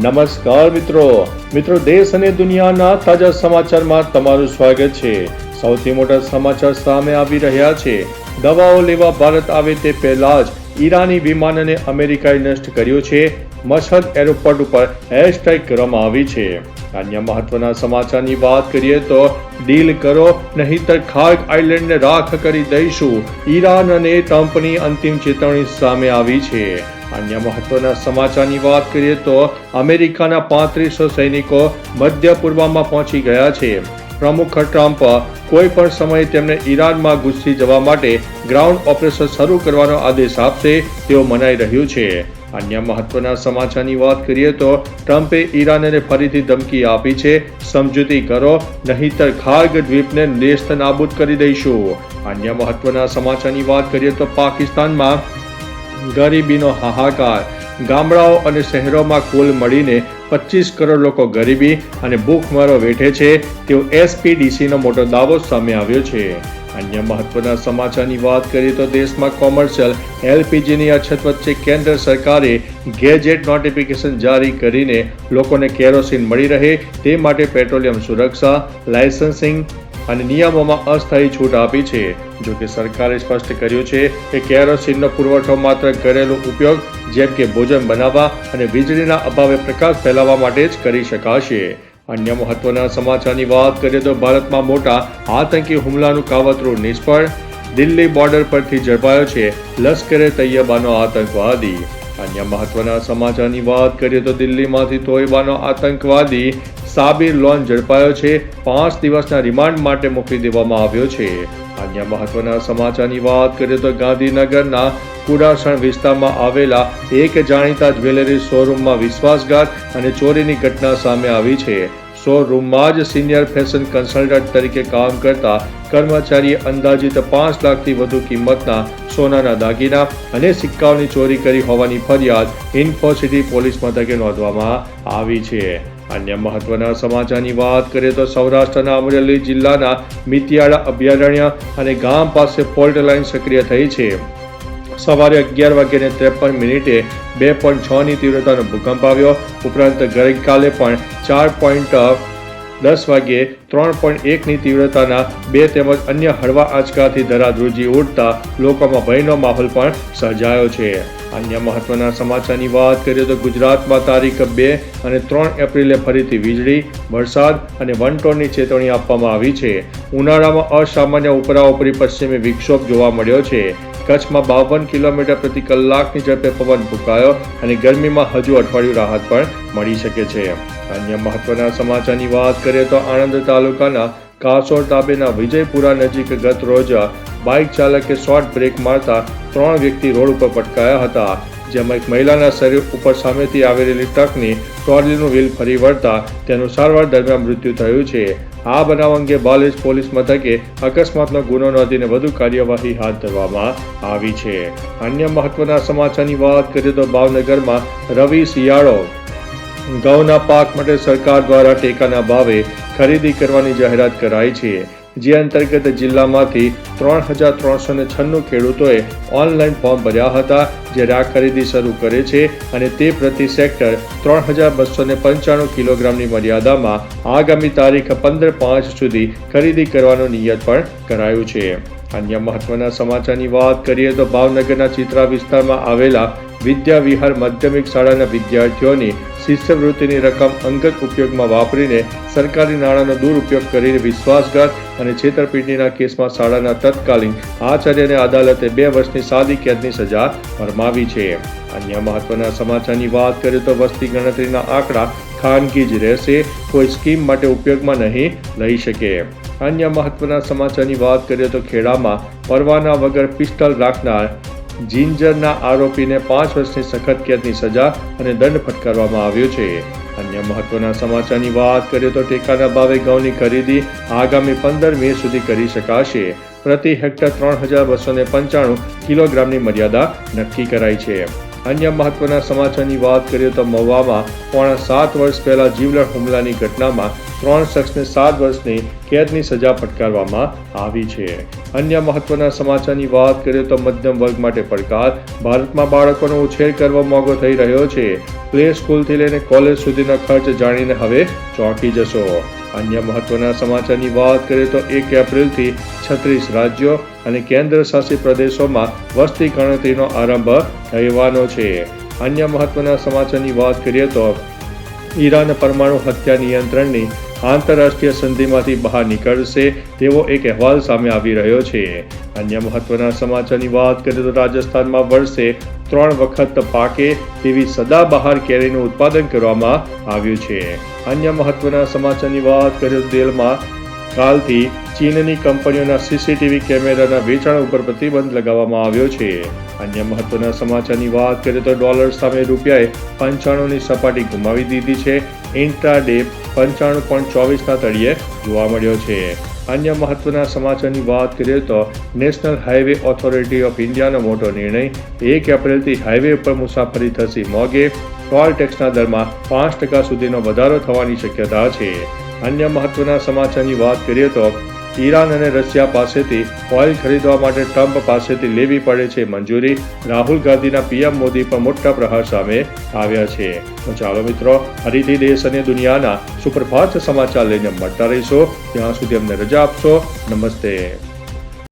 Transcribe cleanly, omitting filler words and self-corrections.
નમસ્કાર મિત્રો દેશ અને દુનિયાના તાજા સમાચારમાં તમારું સ્વાગત છે। સૌથી મોટા સમાચાર સામે આવી રહ્યા છે। દવાઓ લેવા ભારત આવે તે પહેલા જ ઈરાની વિમાનને અમેરિકાએ નષ્ટ કર્યું છે। મશહદ એરપોર્ટ ઉપર હેશટેગ કરવામાં આવી છે। અન્ય મહત્વના સમાચારની વાત કરીએ તો ડીલ કરો નહીંતર ખાર્ગ આઇલેન્ડને રાખ કરી દઈશું, ઈરાન અને ટ્રમ્પની અંતિમ ચેતવણી સામે આવી છે। અન્ય મહત્વના સમાચારની વાત કરીએ તો અમેરિકાના 3500 સૈનિકો મધ્ય પૂર્વમાં પહોંચી ગયા છે। પ્રમુખ ટ્રમ્પ કોઈ પણ સમયે તેમને ઈરાનમાં ઘૂસી જવા માટે ગ્રાઉન્ડ ઓપરેશન શરૂ કરવાનો આદેશ આપશે તેવું મનાઈ રહ્યું છે। અન્ય મહત્વના સમાચારની વાત કરીએ તો ટ્રમ્પે ઈરાનને ફરીથી ધમકી આપી છે, સમજૂતી કરો નહીંતર ખાર્ગ દ્વીપને નેસ્ત નાબૂદ કરી દઈશું। અન્ય મહત્વના સમાચારની વાત કરીએ તો પાકિસ્તાનમાં ગરીબીનો હાહાકાર, ગામડાઓ અને શહેરોમાં કુલ મળીને 25 કરોડ લોકો ગરીબી અને ભૂખમરો વેઠે છે તેવો એસપીડીસીનો મોટો દાવો સામે આવ્યો છે। અન્ય મહત્વના સમાચારની વાત કરીએ તો દેશમાં કોમર્શિયલ એલપીજીની અછત વચ્ચે કેન્દ્ર સરકારે ગેજેટ નોટિફિકેશન જારી કરીને લોકોને કેરોસીન મળી રહે તે માટે પેટ્રોલિયમ સુરક્ષા, લાયસન્સિંગ અને નિયમોમાં અસ્થાયી છૂટ આપી છે। જો કે સરકારે સ્પષ્ટ કર્યું છે કે કેરોસીનનો પુરવઠો માત્ર ઘરેલું ઉપયોગ જેમ કે ભોજન બનાવવા અને વીજળીના અભાવે પ્રકાશ ફેલાવવા માટે જ કરી શકાશે। અન્ય મહત્વના સમાચારની વાત કરીએ તો ભારતમાં મોટા આતંકી હુમલાનું કાવતરું નિષ્ફળ, દિલ્હી બોર્ડર પરથી ઝડપાયો છે લશ્કરે તૈયબાનો આતંકવાદી। અન્ય મહત્વના સમાચારની વાત કરીએ તો દિલ્હીમાંથી તોયબાનો આતંકવાદી સાબિર લોન ઝડપાયો છે, 5 દિવસના રિમાન્ડ માટે મોકલી દેવામાં આવ્યો છે। અન્ય મહત્વના સમાચારની વાત કરીએ તો ગાંધીનગરના કુડાસણ વિસ્તારમાં આવેલા એક જાણીતા જ્વેલરી શોરૂમમાં વિશ્વાસઘાત અને ચોરીની ઘટના સામે આવી છે। શોરૂમમાં જ સિનિયર ફેશન કન્સલ્ટન્ટ તરીકે કામ કરતા કર્મચારીએ અંદાજિત 5 લાખથી વધુ કિંમતના સોનાના દાગીના અને સિક્કાઓની ચોરી કરી હોવાની ફરિયાદ ઇન્ફોસિટી પોલીસ મથકે નોંધવામાં આવી છે। અન્ય મહત્વના સમાચારની વાત કરીએ તો સૌરાષ્ટ્રના અમરેલી જિલ્લાના મિતિયાળા અભયારણ્ય અને ગામ પાસે ફોલ્ટ લાઇન સક્રિય થઈ છે। સવારે 11:53 2.6ની તીવ્રતાનો ભૂકંપ આવ્યો। ઉપરાંત ગઈકાલે પણ 4.10 વાગ્યે 3.1ની તીવ્રતાના 2 તેમજ અન્ય હળવા આંચકાથી ધરાધ્રુજી ઉઠતા લોકોમાં ભયનો માહોલ પણ સર્જાયો છે। અન્ય મહત્વના સમાચારની વાત કરીએ તો ગુજરાતમાં તારીખ 2 અને 3 એપ્રિલે ફરીથી વીજળી, વરસાદ અને વંટોળની ચેતવણી આપવામાં આવી છે। ઉનાળામાં અસામાન્ય ઉપરાઉપરી પશ્ચિમી વિક્ષોભ જોવા મળ્યો છે। કચ્છમાં 52 કિલોમીટર પ્રતિ કલાકની ઝડપે પવન ફૂંકાયો અને ગરમીમાં હજુ અઠવાડિયું રાહત પણ મળી શકે છે। અન્ય મહત્વના સમાચારની વાત કરીએ તો આણંદ તાલુકાના કાસોડ તાબેના વિજયપુરા નજીક ગત રોજ બાઇક ચાલકે શોર્ટ બ્રેક મારતા 3 વ્યક્તિ રોડ ઉપર પટકાયા હતા, જેમાં એક મહિલાના શરીર ઉપર સામેથી આવેલી ટ્રકની ટ્રોલીનું વ્હીલ ફરી વળતા તેનું સારવાર દરમિયાન મૃત્યુ થયું છે। આ બનાવ અંગે બાલેજ પોલીસ મથકે અકસ્માતનો ગુનો નોંધીને વધુ કાર્યવાહી હાથ ધરવામાં આવી છે। અન્ય મહત્વના સમાચારની વાત કરીએ તો ભાવનગરમાં રવિ શિયાળો ઘઉંના પાક માટે સરકાર દ્વારા ટેકાના ભાવે ખરીદી કરવાની જાહેરાત કરાઈ છે, જે અંતર્ગત જિલ્લામાંથી 3396 ખેડૂતોએ ઓનલાઈન ફોર્મ ભર્યા હતા, જ્યારે આ ખરીદી શરૂ કરે છે અને તે પ્રતિ સેક્ટર 3295 કિલોગ્રામની મર્યાદામાં આગામી તારીખ 15/5 સુધી ખરીદી કરવાનું નિયત પણ કરાયું છે। અન્ય મહત્વના સમાચારની વાત કરીએ તો ભાવનગરના ચિત્રા વિસ્તારમાં આવેલા વિદ્યા વિહાર માધ્યમિક શાળાના વિદ્યાર્થીઓની શિષ્યવૃત્તિની રકમ અંગત ઉપયોગમાં વાપરીને સરકારી નાણાંનો દુરુપયોગ કરીને વિશ્વાસઘાત અને છેતરપિંડીના કેસમાં શાળાના તત્કાલીન આચાર્યને અદાલતે 2 વર્ષની સાદી કેદની સજા ફરમાવી છે। અન્ય મહત્વના સમાચારની વાત કરીએ તો વસ્તી ગણતરીના આંકડા ખાનગી જ રહેશે, કોઈ સ્કીમ માટે ઉપયોગમાં નહીં લઈ શકે। અન્ય મહત્વના સમાચારની વાત કરીએ તો ખેડામાં પરવાના વગર પિસ્તોલ રાખનાર જિંજરના આરોપીને 5 વર્ષની સખત કેદની સજા અને દંડ ફટકારવામાં આવ્યો છે। અન્ય મહત્વના સમાચારની વાત કરીએ તો ટેકાના ભાવે ઘઉંની ખરીદી આગામી 15 મે સુધી કરી શકાશે। પ્રતિ હેક્ટર 3295 કિલોગ્રામની મર્યાદા નક્કી કરાઈ છે। અન્ય મહત્વના સમાચારની વાત કરીએ તો મહુવામાં 7 વર્ષ પહેલા જીવલેણ હુમલાની ઘટનામાં 3 શખ્સને 7 વર્ષની કેદની સજા ફટકારવામાં આવી છે. અન્ય મહત્વના સમાચારની વાત કરીએ તો મધ્યમ વર્ગ માટે પડકાર. ભારતમાં બાળકોનો ઉછેર કરવો મોંઘો થઈ રહ્યો છે. પ્લે સ્કૂલથી લઈને કોલેજ સુધીનો ખર્ચ જાણીને હવે ચોંકી જશો. અન્ય મહત્વના સમાચારની વાત કરીએ તો 1 એપ્રિલથી 36 રાજ્યો અને કેન્દ્ર શાસિત પ્રદેશોમાં વસ્તી ગણતરીનો આરંભ થવાનો છે. અન્ય મહત્વના સમાચારની વાત કરીએ તો ઈરાન પરમાણુ હથિયાર નિયંત્રણની આંતરરાષ્ટ્રીય સંધિમાંથી બહાર નીકળશે તેવો એક અહેવાલ સામે આવી રહ્યો છે. અન્ય મહત્વના સમાચારની વાત કરીએ તો રાજસ્થાનમાં વર્ષે 3 વખત પાકે તેવી સદાબહાર કેરીનું ઉત્પાદન કરવામાં આવ્યું છે. અન્ય મહત્વના સમાચારની વાત કરીએ તો દિલ્હીમાં કાલથી ચીનની કંપનીઓના સીસીટીવી કેમેરાના વેચાણ ઉપર પ્રતિબંધ લગાવવામાં આવ્યો છે. અન્ય મહત્વના સમાચારની વાત કરીએ તો ડોલર સામે રૂપિયાએ 95ની સપાટી ગુમાવી દીધી છે. ઇન્ટ્રાડે 95.24ના તળિયે જોવા મળ્યો છે. અન્ય મહત્વના સમાચારની વાત કરીએ તો નેશનલ હાઈવે ઓથોરિટી ઓફ ઇન્ડિયાનો મોટો નિર્ણય. 1 એપ્રિલથી હાઈવે ઉપર મુસાફરી થશે મોંઘે. ટોલ ટેક્સના દરમાં 5% સુધીનો વધારો થવાની શક્યતા છે. અન્ય મહત્વના સમાચારની વાત કરીએ તો ઈરાન અને રશિયા પાસેથી ઓઇલ ખરીદવા માટે ટ્રમ્પ પાસેથી લેવી પડે છે મંજૂરી. રાહુલ ગાંધીના પીએમ મોદી પર મોટા પ્રહાર સામે આવ્યા છે. તો ચાલો મિત્રો, ફરીથી દેશ અને દુનિયાના સુપરફાસ્ટ સમાચાર લઈને મળતા રહીશો. ત્યાં સુધી અમને રજા આપશો. નમસ્તે.